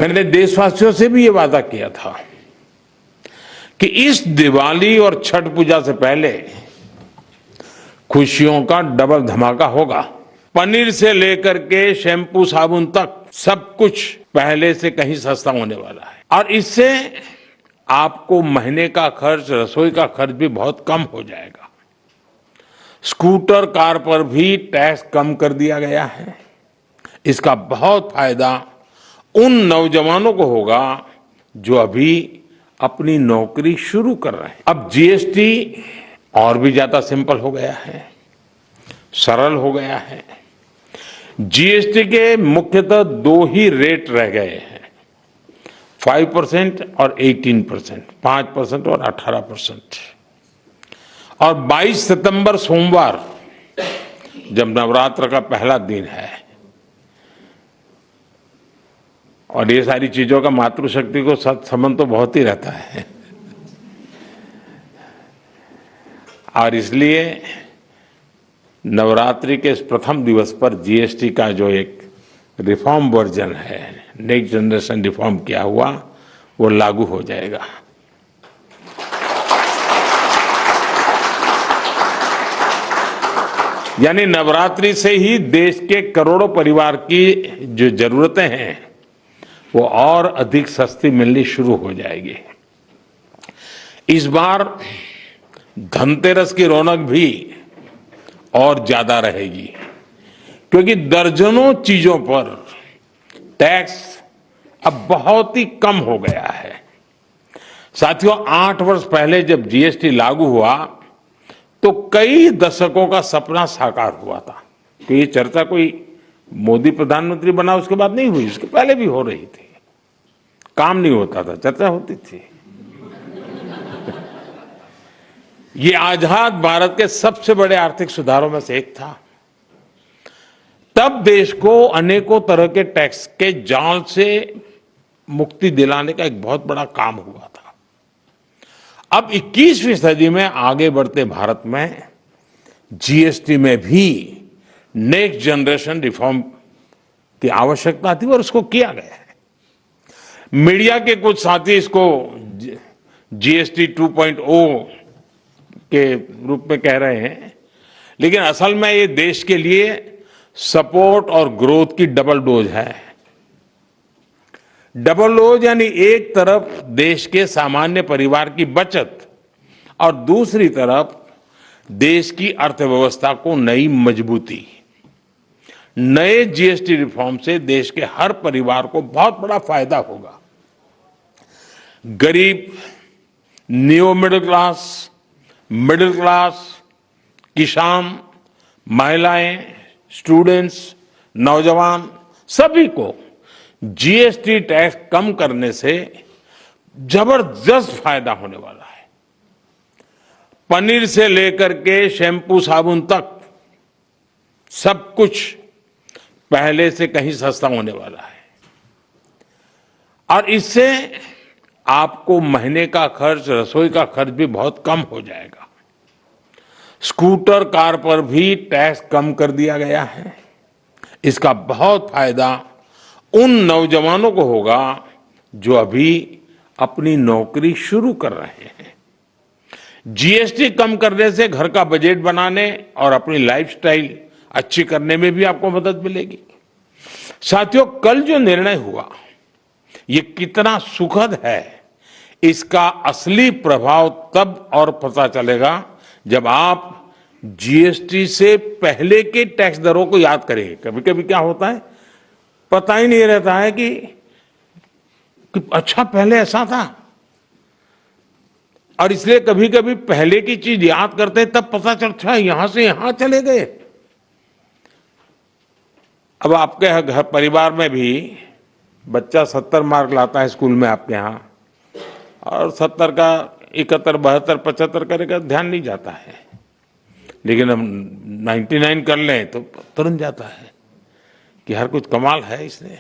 मैंने देशवासियों से भी ये वादा किया था कि इस दिवाली और छठ पूजा से पहले खुशियों का डबल धमाका होगा। पनीर से लेकर के शैम्पू साबुन तक सब कुछ पहले से कहीं सस्ता होने वाला है और इससे आपको महीने का खर्च, रसोई का खर्च भी बहुत कम हो जाएगा। स्कूटर, कार पर भी टैक्स कम कर दिया गया है। इसका बहुत फायदा उन नौजवानों को होगा जो अभी अपनी नौकरी शुरू कर रहे हैं। अब जीएसटी और भी ज्यादा सिंपल हो गया है, सरल हो गया है। जीएसटी के मुख्यतः दो ही रेट रह गए हैं, 5% और 18%, 5% और 18%। और 22 सितंबर सोमवार, जब नवरात्र का पहला दिन है और ये सारी चीजों का मातृशक्ति को संबंध तो बहुत ही रहता है और इसलिए नवरात्रि के इस प्रथम दिवस पर जीएसटी का जो एक रिफॉर्म वर्जन है, नेक्स्ट जनरेशन रिफॉर्म किया हुआ, वो लागू हो जाएगा। यानी नवरात्रि से ही देश के करोड़ों परिवार की जो जरूरतें हैं वो और अधिक सस्ती मिलनी शुरू हो जाएगी। इस बार धनतेरस की रौनक भी और ज्यादा रहेगी क्योंकि दर्जनों चीजों पर टैक्स अब बहुत ही कम हो गया है। साथियों, 8 वर्ष पहले जब जीएसटी लागू हुआ तो कई दशकों का सपना साकार हुआ था। तो ये चर्चा कोई मोदी प्रधानमंत्री बना उसके बाद नहीं हुई, उसके पहले भी हो रही थी। काम नहीं होता था, चर्चा होती थी। ये आजाद भारत के सबसे बड़े आर्थिक सुधारों में से एक था। तब देश को अनेकों तरह के टैक्स के जाल से मुक्ति दिलाने का एक बहुत बड़ा काम हुआ था। अब 21वीं सदी में आगे बढ़ते भारत में जीएसटी में भी नेक्स्ट जनरेशन रिफॉर्म की आवश्यकता थी और उसको किया गया है। मीडिया के कुछ साथी इसको जीएसटी 2.0 के रूप में कह रहे हैं, लेकिन असल में ये देश के लिए सपोर्ट और ग्रोथ की डबल डोज है। डबल डोज यानी एक तरफ देश के सामान्य परिवार की बचत और दूसरी तरफ देश की अर्थव्यवस्था को नई मजबूती। नए जीएसटी रिफॉर्म से देश के हर परिवार को बहुत बड़ा फायदा होगा। गरीब, न्यू मिडिल क्लास, किसान, महिलाएं, स्टूडेंट्स, नौजवान, सभी को जीएसटी टैक्स कम करने से जबरदस्त फायदा होने वाला है। पनीर से लेकर के शैम्पू साबुन तक सब कुछ पहले से कहीं सस्ता होने वाला है और इससे आपको महीने का खर्च, रसोई का खर्च भी बहुत कम हो जाएगा। स्कूटर, कार पर भी टैक्स कम कर दिया गया है। इसका बहुत फायदा उन नौजवानों को होगा जो अभी अपनी नौकरी शुरू कर रहे हैं। जीएसटी कम करने से घर का बजट बनाने और अपनी लाइफस्टाइल अच्छी करने में भी आपको मदद मिलेगी। साथियों, कल जो निर्णय हुआ ये कितना सुखद है, इसका असली प्रभाव तब और पता चलेगा जब आप जीएसटी से पहले के टैक्स दरों को याद करेंगे। कभी कभी क्या होता है, पता ही नहीं रहता है कि अच्छा पहले ऐसा था, और इसलिए कभी कभी पहले की चीज याद करते हैं तब पता चलता है यहां से यहां चले गए। अब आपके घर परिवार में भी बच्चा 70 मार्क लाता है स्कूल में आपके यहां और 70 का 71, 72, 75 करेगा, ध्यान नहीं जाता है। लेकिन हम 99 कर लें तो तुरंत जाता है कि हर कुछ कमाल है इसने।